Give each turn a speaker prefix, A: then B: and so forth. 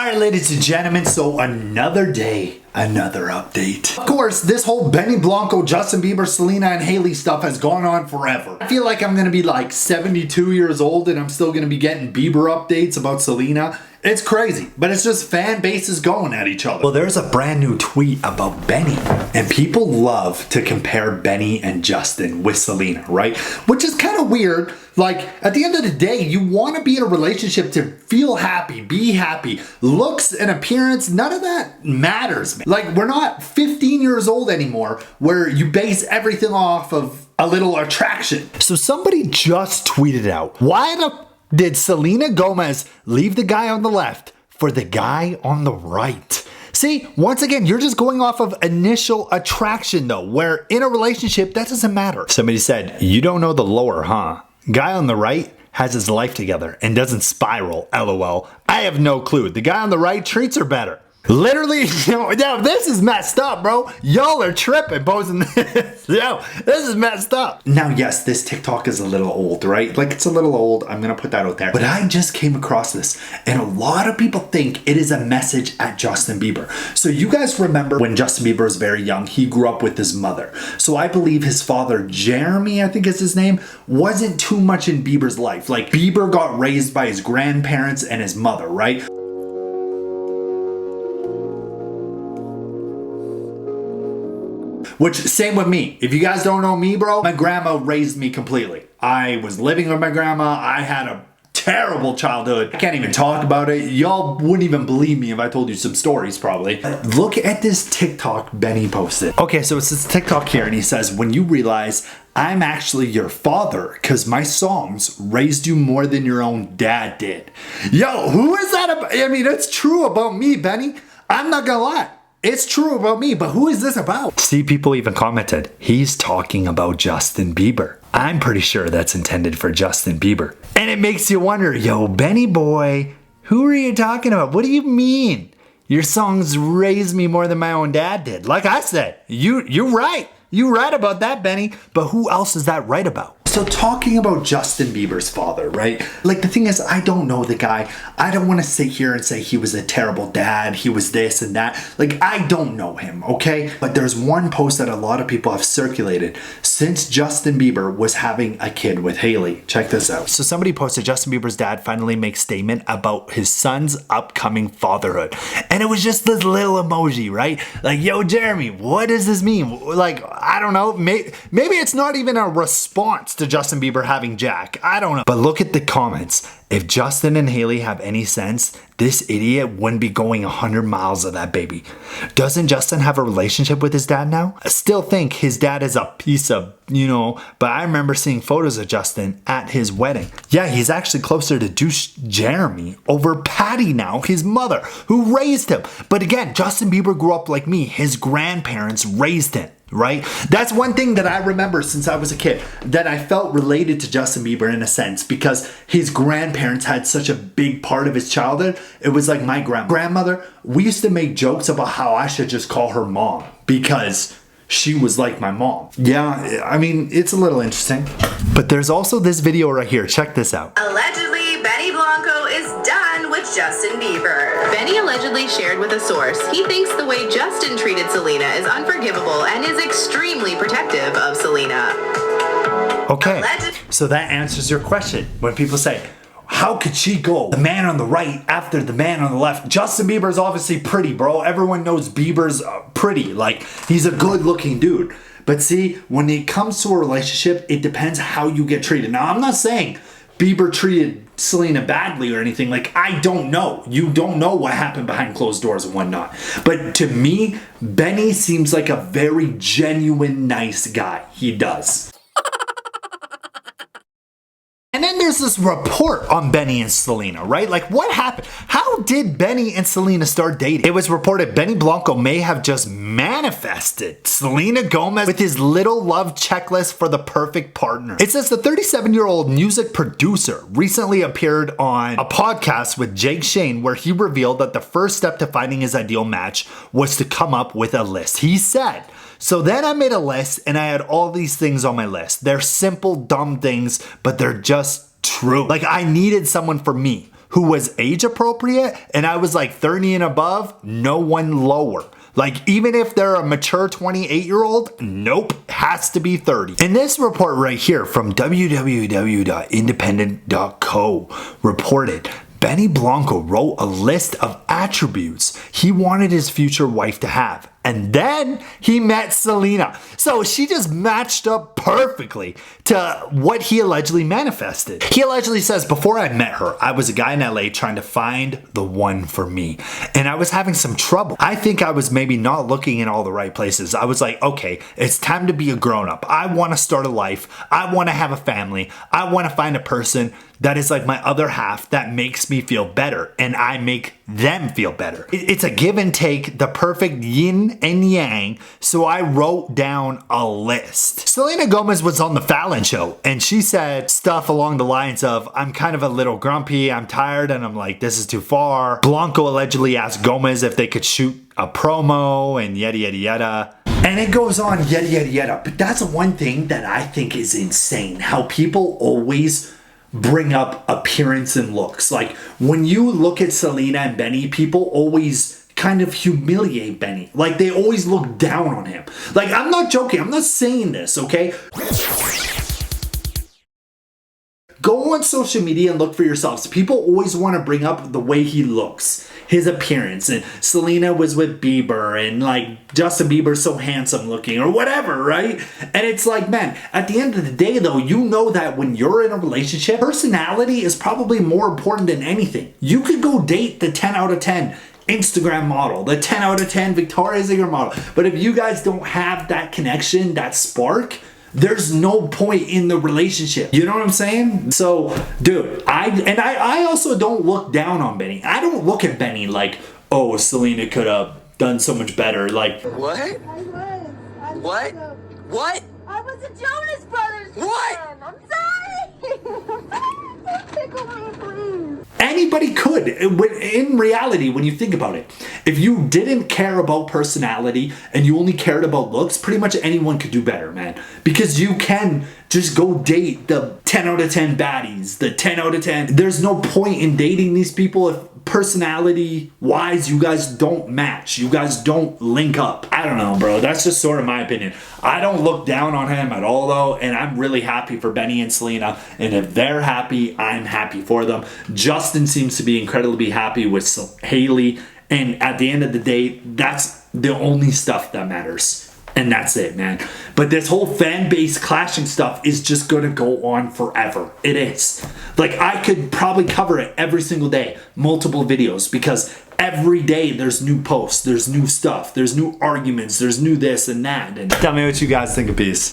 A: Alright, ladies and gentlemen, so another day, another update. Of course, this whole Benny Blanco, Justin Bieber, Selena, and Hailey stuff has gone on forever. I feel like I'm gonna be like 72 years old and I'm still gonna be getting Bieber updates about Selena. It's crazy, but it's just fan bases going at each other. Well, there's a brand new tweet about Benny, and people love to compare Benny and Justin with Selena, right? Which is kind of weird. Like, at the end of the day, you want to be in a relationship to feel happy, be happy. Looks and appearance, none of that matters, man. Like, we're not 15 years old anymore where you base everything off of a little attraction. So somebody just tweeted out, why did Selena Gomez leave the guy on the left for the guy on the right? See, once again, you're just going off of initial attraction though, where in a relationship, that doesn't matter. Somebody said, you don't know the lower, huh? Guy on the right has his life together and doesn't spiral, LOL. I have no clue. The guy on the right treats her better. Literally, yo, this is messed up, bro. Y'all are tripping posting this. Yo, this is messed up. Now, yes, this TikTok is a little old, right? Like, it's a little old. I'm gonna put that out there. But I just came across this, and a lot of people think it is a message at Justin Bieber. So you guys remember when Justin Bieber was very young, he grew up with his mother. So I believe his father, Jeremy, I think is his name, wasn't too much in Bieber's life. Like, Bieber got raised by his grandparents and his mother, right? Which, same with me. If you guys don't know me, bro, my grandma raised me completely. I was living with my grandma. I had a terrible childhood. I can't even talk about it. Y'all wouldn't even believe me if I told you some stories, probably. Look at this TikTok Benny posted. Okay, so it's this TikTok here, and he says, when you realize I'm actually your father because my songs raised you more than your own dad did. Yo, who is that about? I mean, it's true about me, Benny. I'm not gonna lie. It's true about me, but who is this about? See, people even commented, he's talking about Justin Bieber. I'm pretty sure that's intended for Justin Bieber. And it makes you wonder, yo, Benny boy, who are you talking about? What do you mean? Your songs raised me more than my own dad did. Like I said, you're right. You're right about that, Benny. But who else is that right about? So talking about Justin Bieber's father, right? Like, the thing is, I don't know the guy. I don't want to sit here and say he was a terrible dad, he was this and that. Like, I don't know him, okay? But there's one post that a lot of people have circulated since Justin Bieber was having a kid with Hailey. Check this out. So somebody posted, Justin Bieber's dad finally makes statement about his son's upcoming fatherhood. And it was just this little emoji, right? Like, yo, Jeremy, what does this mean? Like, I don't know. Maybe it's not even a response to Justin Bieber having Jack. I don't know. But look at the comments. If Justin and Hailey have any sense, this idiot wouldn't be going 100 miles of that baby. Doesn't Justin have a relationship with his dad now? I still think his dad is a piece of, but I remember seeing photos of Justin at his wedding. Yeah, he's actually closer to douche Jeremy over Patty now, his mother, who raised him. But again, Justin Bieber grew up like me. His grandparents raised him. Right? That's one thing that I remember since I was a kid, that I felt related to Justin Bieber in a sense, because his grandparents had such a big part of his childhood. It was like my grandmother. We used to make jokes about how I should just call her mom because she was like my mom. Yeah, I mean, it's a little interesting. But there's also this video right here. Check this out.
B: Allegedly, Benny Blanco is done with Justin Bieber. Benny allegedly shared with a source he thinks the way Justin treated Selena is unforgivable and is extremely protective of Selena.
A: Okay, so that answers your question. When people say, how could she go the man on the right after the man on the left? Justin Bieber is obviously pretty, bro. Everyone knows Bieber's pretty. Like, he's a good looking dude. But see, when it comes to a relationship, it depends how you get treated. Now, I'm not saying Bieber treated Selena badly or anything. Like, I don't know. You don't know what happened behind closed doors and whatnot. But to me, Benny seems like a very genuine, nice guy. He does. And then there's this report on Benny and Selena, right? Like, what happened? How did Benny and Selena start dating? It was reported Benny Blanco may have just manifested Selena Gomez with his little love checklist for the perfect partner. It says the 37-year-old music producer recently appeared on a podcast with Jake Shane where he revealed that the first step to finding his ideal match was to come up with a list. He said, so then I made a list and I had all these things on my list. They're simple, dumb things, but they're just true. Like, I needed someone for me, who was age appropriate, and I was like 30 and above, no one lower. Like, even if they're a mature 28-year-old, nope, has to be 30. And this report right here from www.independent.co reported, Benny Blanco wrote a list of attributes he wanted his future wife to have. And then he met Selena. So she just matched up perfectly to what he allegedly manifested. He allegedly says, before I met her, I was a guy in LA trying to find the one for me. And I was having some trouble. I think I was maybe not looking in all the right places. I was like, okay, it's time to be a grown-up. I want to start a life. I want to have a family. I want to find a person that is like my other half that makes me feel better. And I make them feel better. It's a give and take, the perfect yin and yang. So I wrote down a list. Selena Gomez was on the Fallon show and she said stuff along the lines of, I'm kind of a little grumpy, I'm tired, and I'm like, this is too far. Blanco allegedly asked Gomez if they could shoot a promo and yada yada yada. And it goes on yada yada yada. But that's one thing that I think is insane. How people always bring up appearance and looks. Like, when you look at Selena and Benny, people always kind of humiliate Benny. Like, they always look down on him. Like, I'm not joking. I'm not saying this, okay? Go on social media and look for yourselves. People always want to bring up the way he looks, his appearance, and Selena was with Bieber, and like Justin Bieber's so handsome looking, or whatever, right? And it's like, man, at the end of the day though, you know that when you're in a relationship, personality is probably more important than anything. You could go date the 10 out of 10 Instagram model, the 10 out of 10 Victoria's Secret model, but if you guys don't have that connection, that spark, there's no point in the relationship. You know what I'm saying? So, dude, I also don't look down on Benny. I don't look at Benny like, oh, Selena could have done so much better. Like,
C: what?
D: I was.
C: What?
D: I was a Jonas Brothers
C: What?
D: fan. I'm sorry. Don't tickle me, please.
A: anybody could. In reality, when you think about it, if you didn't care about personality and you only cared about looks, pretty much anyone could do better, man. Because you can just go date the 10 out of 10 baddies, the 10 out of 10. There's no point in dating these people if personality wise you guys don't match, you guys don't link up. I don't know, bro. That's just sort of my opinion. I don't look down on him at all though, and I'm really happy for Benny and Selena, and if they're happy, I'm happy for them. Justin seems to be incredibly happy with Haley, and at the end of the day, that's the only stuff that matters. And that's it, man. But this whole fan base clashing stuff is just gonna go on forever. It is. Like, I could probably cover it every single day, multiple videos, because every day there's new posts, there's new stuff, there's new arguments, there's new this and that. And tell me what you guys think of peace.